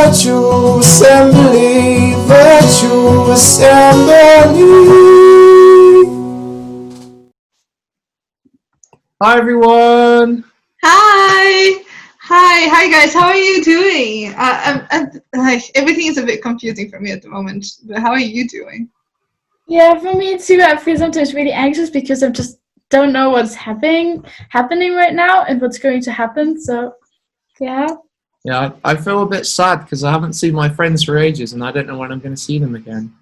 virtual assembly, virtual assembly. Hi everyone. Hi guys. How are you doing? Everything is a bit confusing for me at the moment. But how are you doing? Yeah, for me too. I feel sometimes really anxious because I just don't know what's happening right now and what's going to happen. So, yeah. Yeah, I feel a bit sad because I haven't seen my friends for ages and I don't know when I'm going to see them again.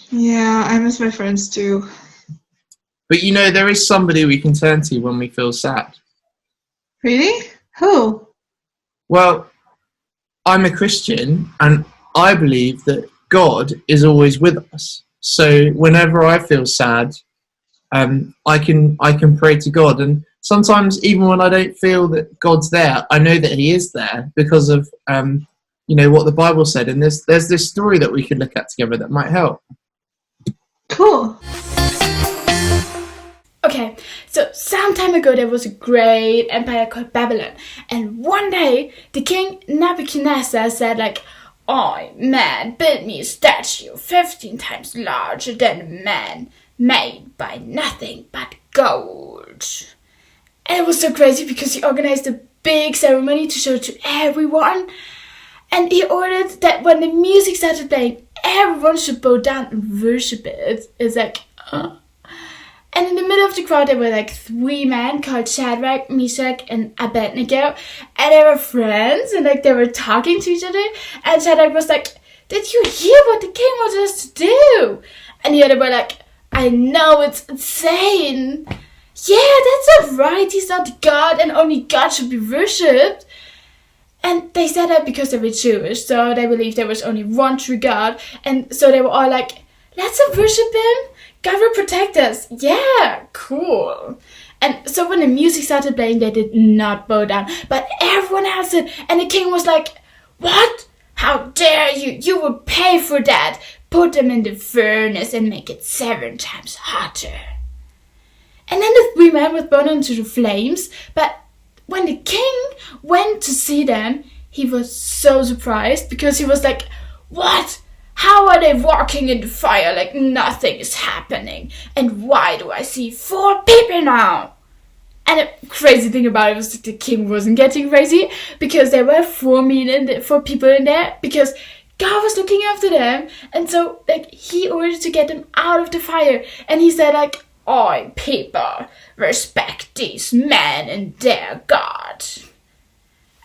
Yeah, I miss my friends too. But you know, there is somebody we can turn to when we feel sad. Really? Who? Well, I'm a Christian and I believe that God is always with us. So whenever I feel sad, I can pray to God. And sometimes even when I don't feel that God's there, I know that He is there because of what the Bible said. And there's this story that we could look at together that might help. Cool. Okay, so some time ago there was a great empire called Babylon, and one day the king Nebuchadnezzar said "Oh man, build me a statue 15 times larger than a man, made by nothing but gold." And it was so crazy because he organized a big ceremony to show to everyone, and he ordered that when the music started playing, everyone should bow down and worship it. It's And in the middle of the crowd, there were three men called Shadrach, Meshach, and Abednego. And they were friends, and they were talking to each other. And Shadrach was like, "Did you hear what the king wanted us to do?" And the other were like, "I know, it's insane. Yeah, that's not right. He's not God, and only God should be worshipped." And they said that because they were Jewish, so they believed there was only one true God. And so they were all like, "Let's worship him. God will protect us." Yeah, cool. And so when the music started playing, they did not bow down, but everyone else did. And the king was like, "What? How dare you? You will pay for that. Put them in the furnace and make it 7 times hotter." And then the three men were thrown into the flames. But when the king went to see them, he was so surprised because he was like, "What? How are they walking in the fire like nothing is happening? And why do I see 4 people now?" And the crazy thing about it was that the king wasn't getting crazy because there were 4 people in there because God was looking after them. And so he ordered to get them out of the fire. And he said "Oi, people, respect these men and their God."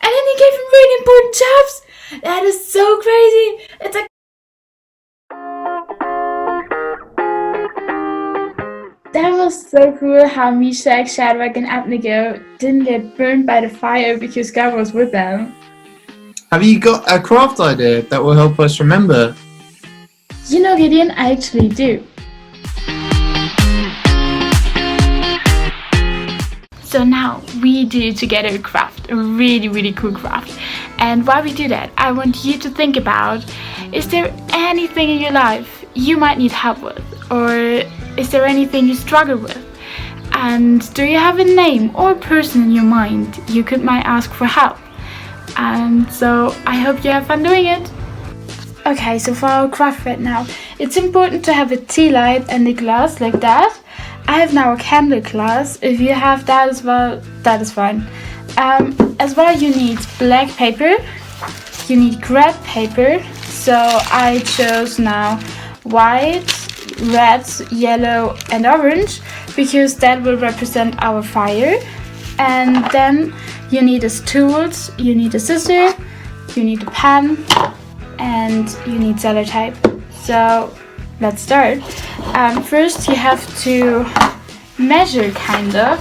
And then he gave them really important jobs. That is so crazy. It's That was so cool how Meshach, Shadrach, and Abednego didn't get burned by the fire because God was with them. Have you got a craft idea that will help us remember? You know, Gideon, I actually do. So now we do together a craft, a really, really cool craft. And while we do that, I want you to think about, is there anything in your life you might need help with? Or is there anything you struggle with? And do you have a name or a person in your mind you might ask for help? And so I hope you have fun doing it. Okay, so for our craft right now, it's important to have a tea light and a glass like that. I have now a candle glass. If you have that as well, that is fine. As well, you need black paper. You need graph paper. So I chose now white, red, yellow, and orange because that will represent our fire. And then you need as tools, you need a scissor, you need a pen, and you need sellotape. So let's start. First you have to measure kind of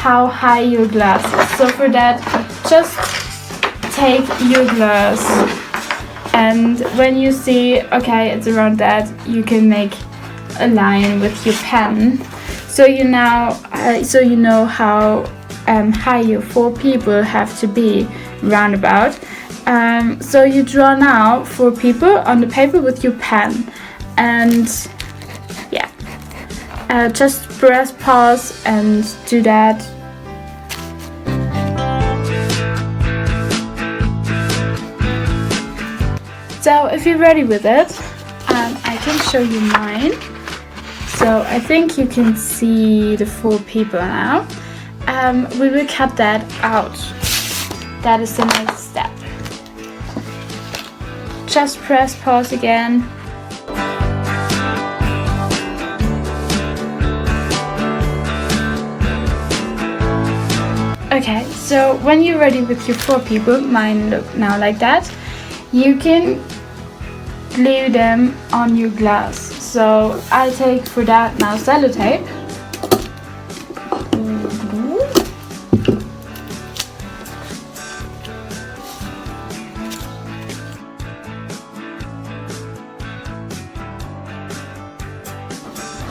how high your glass is. So for that, just take your glass, and when you see, okay, it's around that, you can make a line with your pen. So you know how high your 4 people have to be roundabout. So you draw now 4 people on the paper with your pen, and yeah, just press pause and do that. So if you're ready with it, I can show you mine. So I think you can see the 4 people now. We will cut that out. That is the next step. Just press pause again. Okay, so when you're ready with your 4 people, mine look now like that, you can glue them on your glass. So I take for that now sellotape.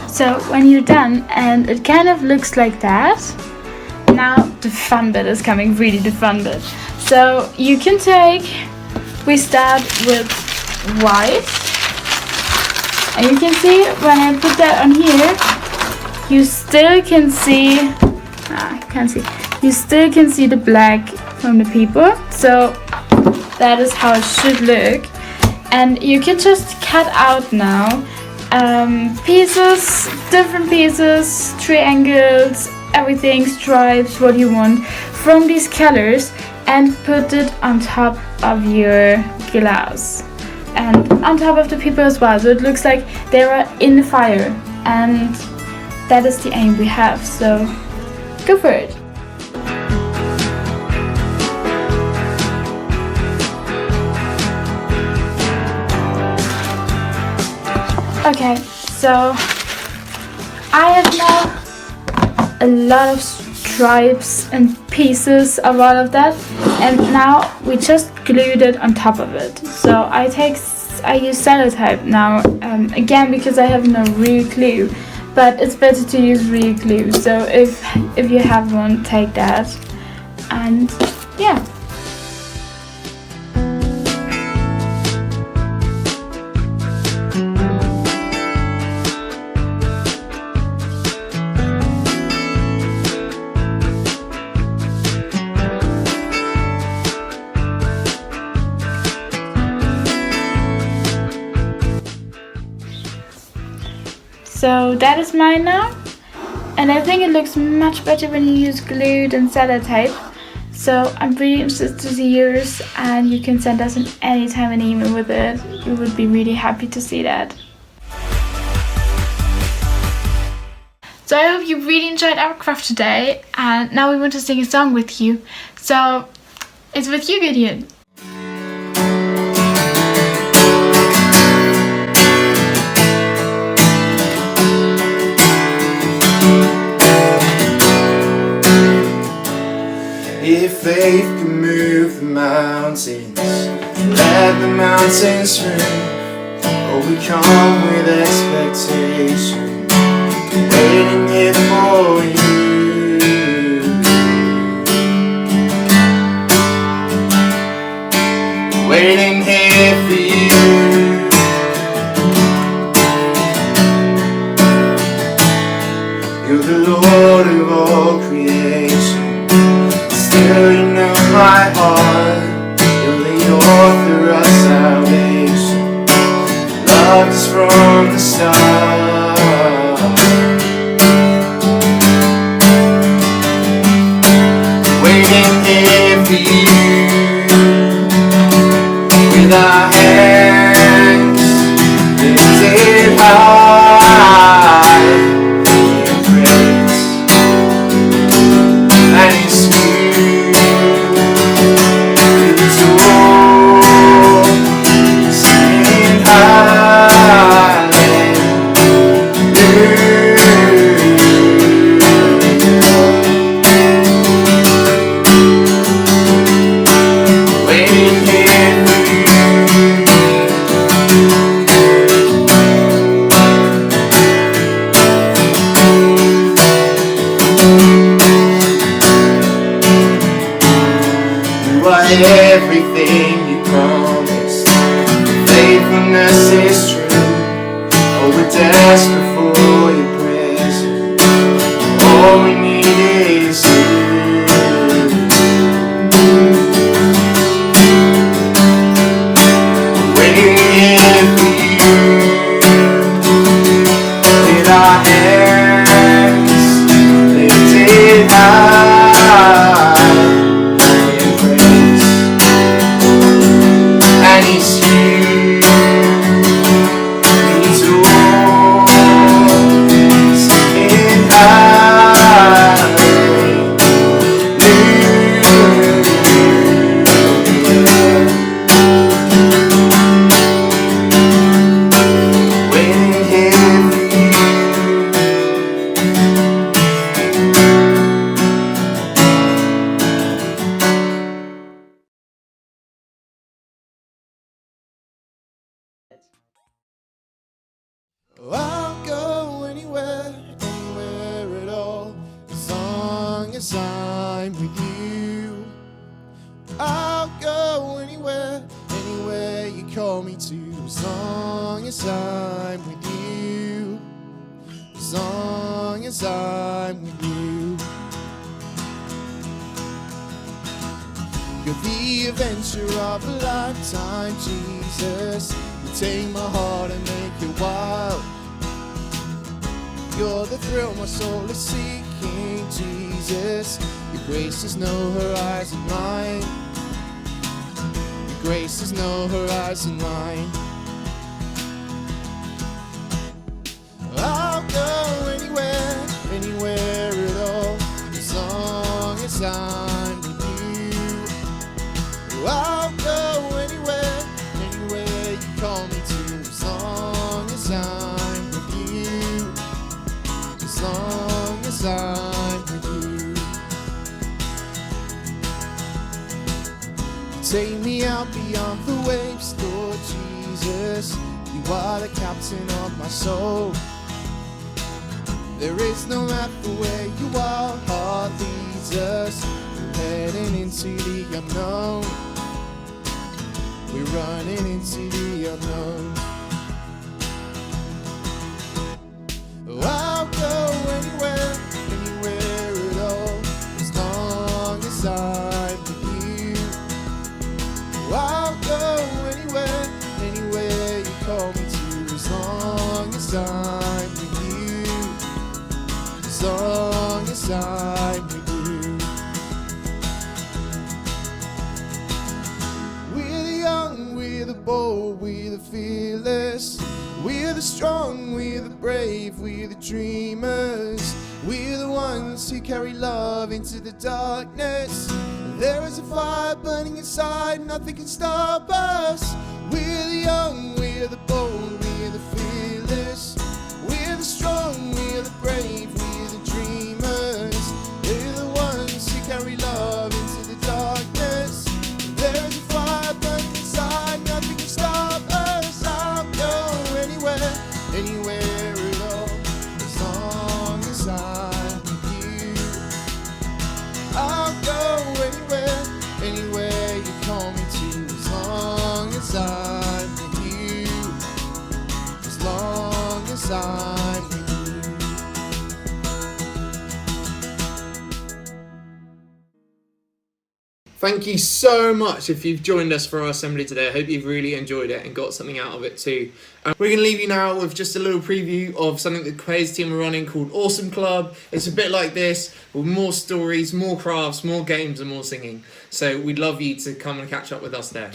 So when you're done and it kind of looks like that, now the fun bit is coming, really the fun bit. So you can we start with white, and you can see when I put that on here, you still can see, you still can see the black from the people. So that is how it should look. And you can just cut out now pieces, different pieces, triangles, everything, stripes, what you want from these colors, and put it on top of your glass and on top of the people as well, so it looks like they are in the fire, and that is the aim we have, so go for it. Okay, so I have now a lot of stripes and pieces of all of that, and now we just glued it on top of it. So I use sellotape now, again because I have no real glue, but it's better to use real glue. So if you have one, take that, and yeah. So that is mine now, and I think it looks much better when you use glue than sellotape. So I'm really interested to see yours, and you can send us anytime an email with it. We would be really happy to see that. So I hope you really enjoyed our craft today, and now we want to sing a song with you. So it's with you, Gideon. If faith can move the mountains, let the mountains move. Oh, we come with expectation, waiting here for you. Waiting here for you. You're the Lord of all creation. Still you know my heart. You're the author of salvation. Loved us from the start. Waiting here for you, with our hands lifted high in praise. And it's you we adore, singing hallelujah. Waiting here for you. You are everything you promised. Faithfulness is true. Oh, we're desperate for your presence. All we need is you. Waiting I'll go anywhere, anywhere at all, as long as I'm with you. I'll go anywhere, anywhere you call me to, as long as I'm with you. As long as I'm with you. You're the adventure of a lifetime, Jesus. You take my heart and make it wild. You're the thrill my soul is seeking, Jesus. Your grace is no horizon line. Your grace is no horizon line. I'll go anywhere, anywhere at all, as long as I'm with you. I'll go anywhere, anywhere you call me to, as long as I'm with you. As long as I'm with you. You take me out beyond the waves, Lord Jesus. You are the captain of my soul. There is no map for where you are, heart leads us. We're heading into the unknown. We're running into the unknown. I'll go anywhere, anywhere at all, as long as I'm with you. I'll go anywhere, anywhere you call me to, as long as I'm with you. As long as I'm with you. We're the young, we're the bold, we're the fearless. We're the strong, we're the brave, we're the dreamers. We're the ones who carry love into the darkness. There is a fire burning inside, nothing can stop us. We're the young, we're the bold, we're the fearless. We're the strong, we're the brave, we're the dreamers. We're the ones who carry love into the darkness. There is a fire burning inside, nothing can stop us. I'll go anywhere, anywhere at all, as long as I'm with you. I'll go anywhere, anywhere you call me to, as long as I'm with you. As long as I'm with you. Thank you so much if you've joined us for our assembly today. I hope you've really enjoyed it and got something out of it too. We're going to leave you now with just a little preview of something that the Pais team are running called Awesome Club. It's a bit like this, with more stories, more crafts, more games and more singing. So we'd love you to come and catch up with us there.